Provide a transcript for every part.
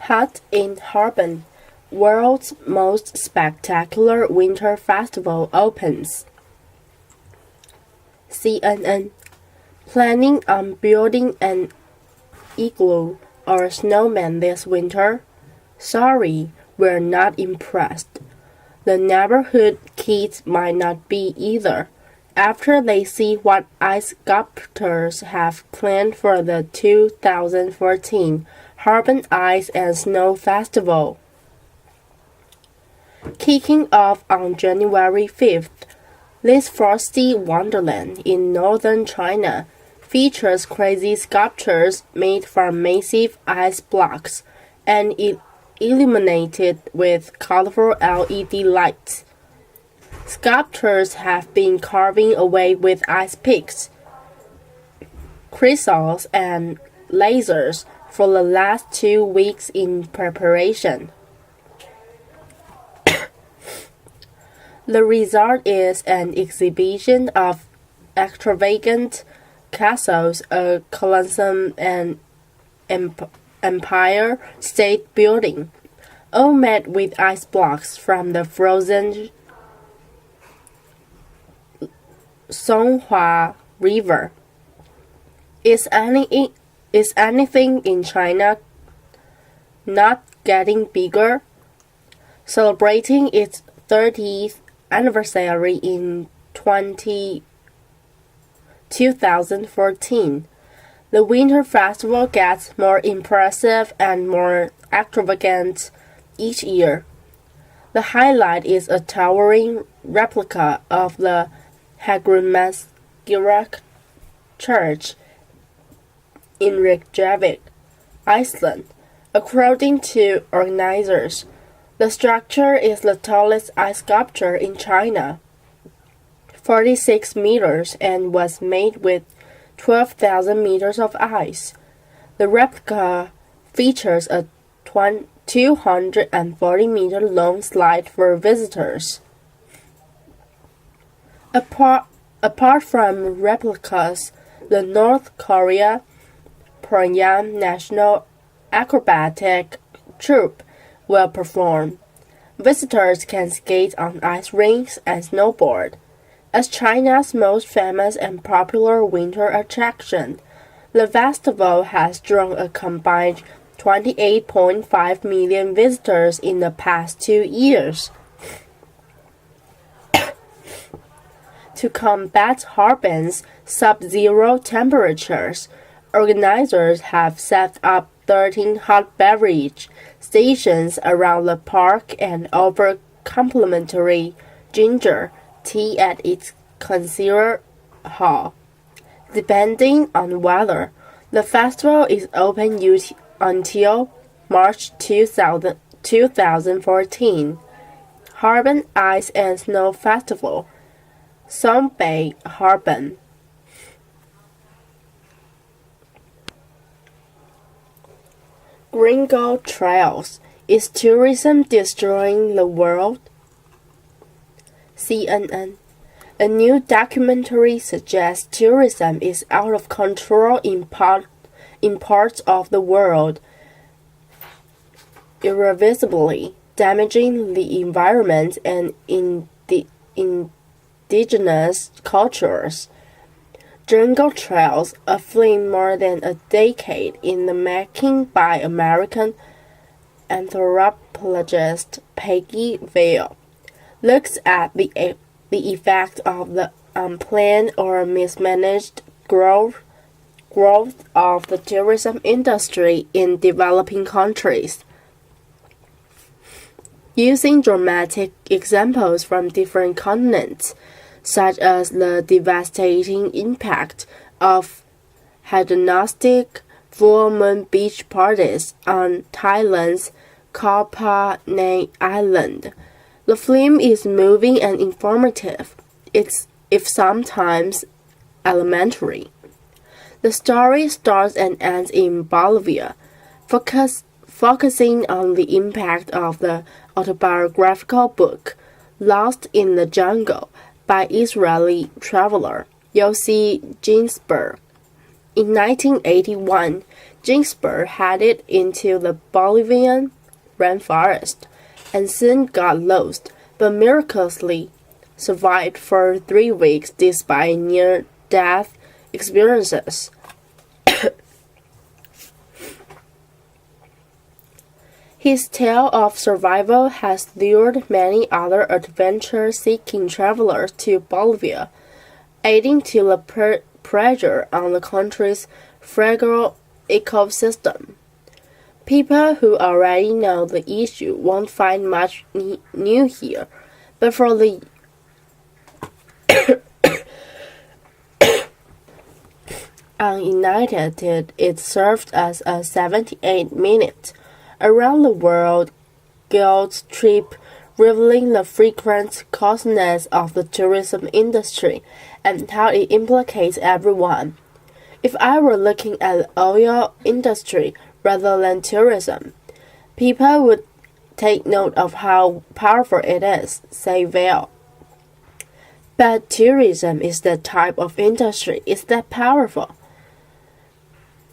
Hut in Harbin, world's most spectacular winter festival opens. CNN. Planning on building an igloo or snowman this winter? Sorry, we're not impressed. The neighborhood kids might not be either, after they see what ice sculptors have planned for the 2014 Harbin Ice and Snow Festival. Kicking off on January 5th, this frosty wonderland in northern China features crazy sculptures made from massive ice blocks and illuminated with colorful LED lights. Sculptors have been carving away with ice picks, crystals, and lasers for the last 2 weeks in preparation. The result is an exhibition of extravagant castles, a Colosseum, and Empire State Building, all made with ice blocks from the frozen Songhua River. Is anything in China not getting bigger? Celebrating its 30th anniversary in 2014, the Winter Festival gets more impressive and more extravagant each year. The highlight is a towering replica of the Hallgrímskirkja Church in Reykjavik, Iceland. According to organizers, the structure is the tallest ice sculpture in China, 46 meters, and was made with 12,000 meters of ice. The replica features a 240-meter long slide for visitors. Apart from replicas, the North Korea Pyongyang National Acrobatic Troupe will perform. Visitors can skate on ice rinks and snowboard. As China's most famous and popular winter attraction, the festival has drawn a combined 28.5 million visitors in the past 2 years. To combat Harbin's sub-zero temperatures, organizers have set up 13 hot beverage stations around the park and offer complimentary ginger tea at its concert hall. Depending on weather, the festival is open until March 2014. Harbin Ice and Snow Festival, Songbei Harbin. Gringo Trails. Is tourism destroying the world? CNN. A new documentary suggests tourism is out of control in parts of the world, irreversibly damaging the environment and indigenous cultures. Jungle Trails, a film more than a decade in the making by American anthropologist Peggy Vail, looks at the effect of the unplanned or mismanaged growth of the tourism industry in developing countries. Using dramatic examples from different continents, such as the devastating impact of hedonistic full moon beach parties on Thailand's Koh Phangan Island. The film is moving and informative, if sometimes elementary. The story starts and ends in Bolivia, focusing on the impact of the autobiographical book Lost in the Jungle by Israeli traveler Yossi Ginsberg. In 1981, Ginsberg headed into the Bolivian rainforest and soon got lost, but miraculously survived for 3 weeks despite near-death experiences. His tale of survival has lured many other adventure-seeking travelers to Bolivia, adding to the pressure on the country's fragile ecosystem. People who already know the issue won't find much new here, but for the uninitiated, it served as a 78-minute around-the-world guilt trip revealing the frequent causeness of the tourism industry and how it implicates everyone. If I were looking at the oil industry rather than tourism, people would take note of how powerful it is, say Vail. But tourism is the type of industry is that powerful.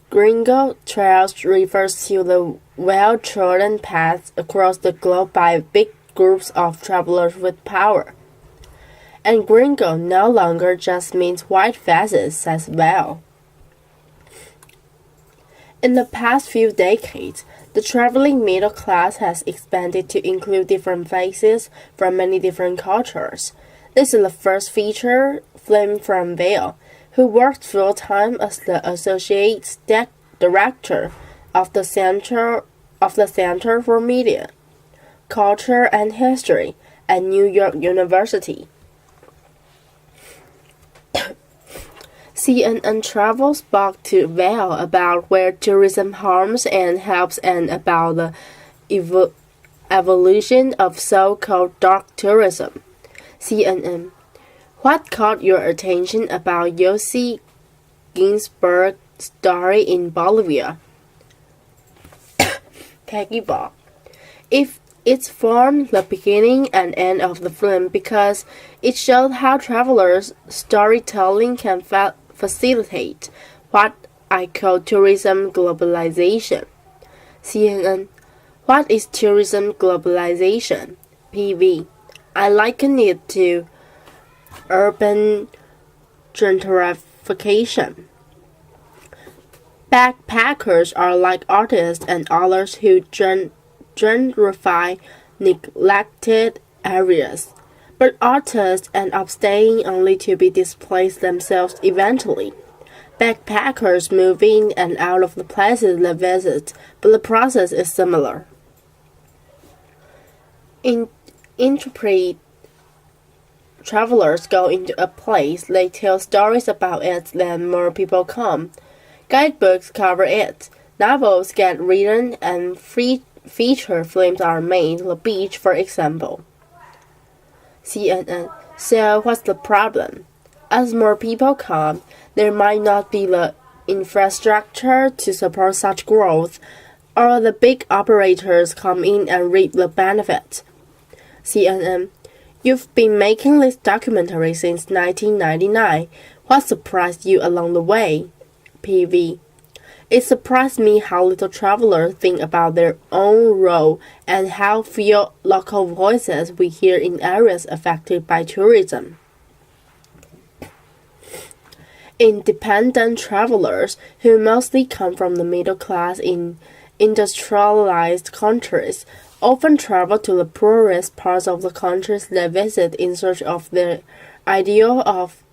Gringo Trails refers to the well-trodden paths across the globe by big groups of travelers with power. And gringo no longer just means white faces, says Vail. In the past few decades, the traveling middle class has expanded to include different faces from many different cultures. This is the first feature film from Vail, who worked full-time as the associate director of the Center for Media, Culture and History at New York University. CNN Travel spoke to Vail about where tourism harms and helps and about the evolution of so-called dark tourism. CNN: What caught your attention about Yossi Ginsberg's story in Bolivia? Peggy Ball: It formed the beginning and end of the film because it showed how travelers' storytelling can facilitate what I call tourism globalization. CNN: What is tourism globalization? PV: I liken it to urban gentrification. Backpackers are like artists and others who gentrify neglected areas, but artists end up staying only to be displaced themselves eventually. Backpackers move in and out of the places they visit, but the process is similar. Intrepid travelers go into a place, they tell stories about it, then more people come. Guidebooks cover it, novels get written, and feature films are made, The Beach, for example. CNN: So what's the problem? As more people come, there might not be the infrastructure to support such growth, or the big operators come in and reap the benefit. CNN: You've been making this documentary since 1999. What surprised you along the way? PV: It surprised me how little travelers think about their own role and how few local voices we hear in areas affected by tourism. Independent travelers, who mostly come from the middle class in industrialized countries, often travel to the poorest parts of the countries they visit in search of the idea of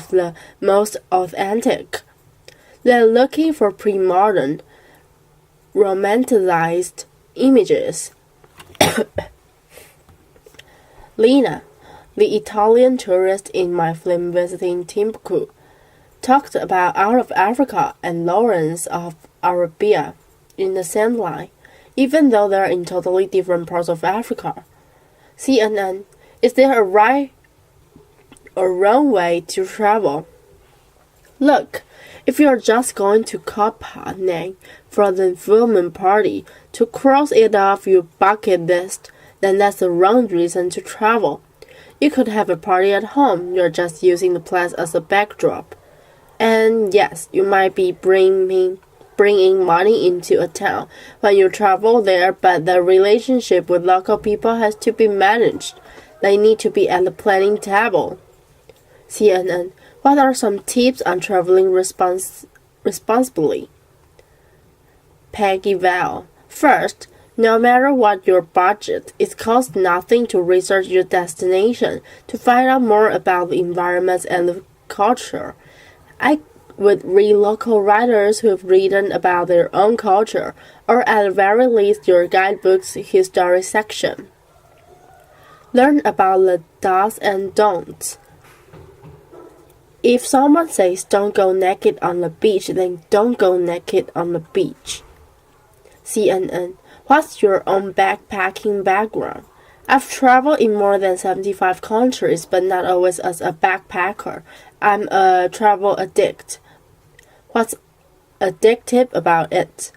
the most authentic. They're looking for pre-modern, romanticized images. Lina, the Italian tourist in my film visiting Timbuktu, talked about Out of Africa and Lawrence of Arabia in the same line, even though they're in totally different parts of Africa. CNN: Is there a right or wrong way to travel? Look, if you're just going to Koh for the fulfillment party to cross it off your bucket list, then that's the wrong reason to travel. You could have a party at home, you're just using the place as a backdrop. And yes, you might be bringing money into a town when you travel there, but the relationship with local people has to be managed. They need to be at the planning table. CNN. What are some tips on traveling responsibly? Peggy Val. First, no matter what your budget, it costs nothing to research your destination to find out more about the environment and the culture. I would read local writers who've written about their own culture, or at the very least your guidebook's history section. Learn about the do's and don'ts. If someone says don't go naked on the beach, then don't go naked on the beach. CNN. What's your own backpacking background? I've traveled in more than 75 countries, but not always as a backpacker. I'm a travel addict. What's addictive about it?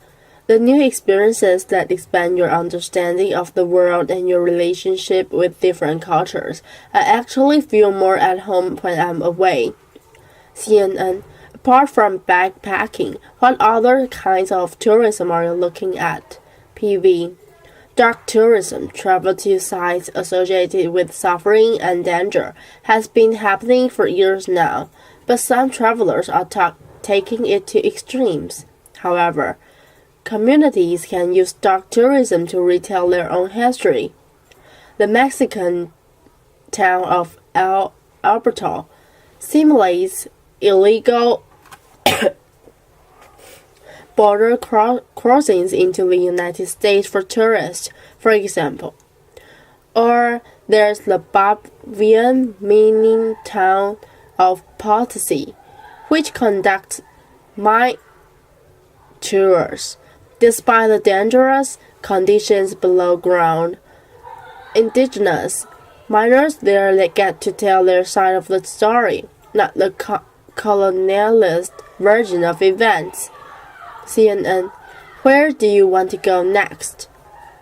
The new experiences that expand your understanding of the world and your relationship with different cultures. I actually feel more at home when I'm away. CNN. Apart from backpacking, what other kinds of tourism are you looking at? PV. Dark tourism, travel to sites associated with suffering and danger, has been happening for years now, but some travelers are taking it to extremes. However, communities can use dark tourism to retell their own history. The Mexican town of El Alberto simulates illegal border crossings into the United States for tourists, for example. Or there's the Bolivian mining town of Potosi, which conducts mine tours. Despite the dangerous conditions below ground, indigenous miners there get to tell their side of the story, not the colonialist version of events. CNN. Where do you want to go next?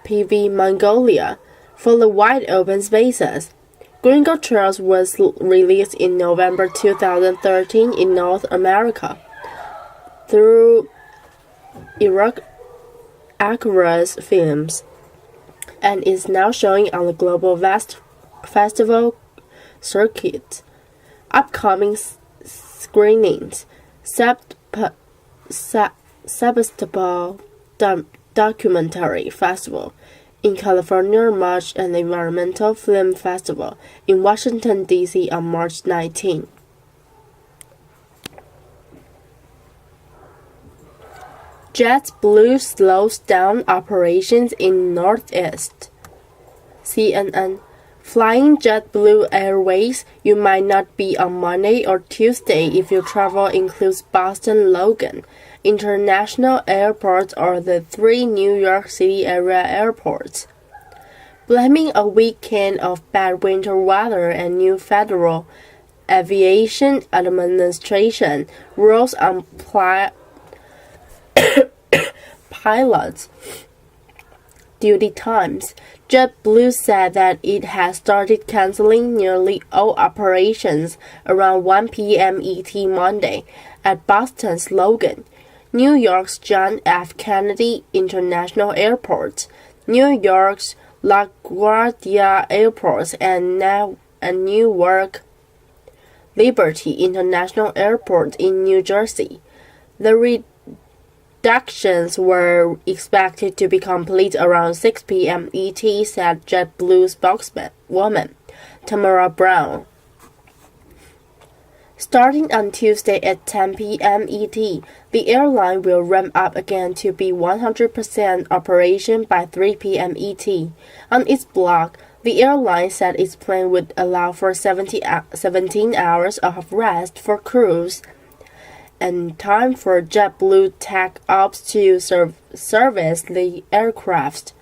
PV. Mongolia. For the wide open spaces. Gringo Trails was released in November 2013 in North America through Icarus Films and is now showing on the global festival circuit. Upcoming screenings: Sebastopol Documentary Festival in California, March, and the Environmental Film Festival in Washington, D.C. on March 19. JetBlue slows down operations in Northeast. CNN. Flying JetBlue Airways, you might not be on Monday or Tuesday if your travel includes Boston Logan International Airport or the 3 New York City area airports. Blaming a weekend of bad winter weather and new Federal Aviation Administration rules on pilots' duty times, JetBlue said that it has started canceling nearly all operations around 1 p.m. ET Monday at Boston's Logan, New York's John F. Kennedy International Airport, New York's LaGuardia Airport, and Newark Liberty International Airport in New Jersey. The reductions were expected to be complete around 6 p.m. ET, said JetBlue spokeswoman Tamara Brown. Starting on Tuesday at 10 p.m. ET, the airline will ramp up again to be 100% operation by 3 p.m. ET. On its blog, the airline said its plan would allow for 17 hours of rest for crews and time for JetBlue tech ops to service the aircraft.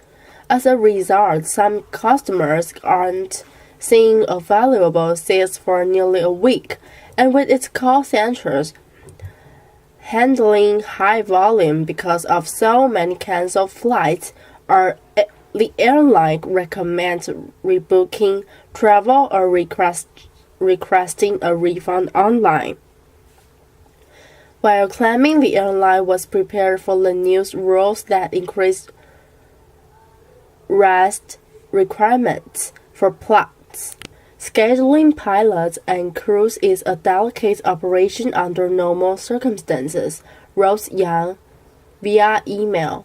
As a result, some customers aren't seeing available seats for nearly a week, and with its call centers handling high volume because of so many canceled flights, the airline recommends rebooking travel or requesting a refund online. while claiming the airline was prepared for the new rules that increased rest requirements for pilots. Scheduling pilots and crews is a delicate operation under normal circumstances, wrote Yang via email.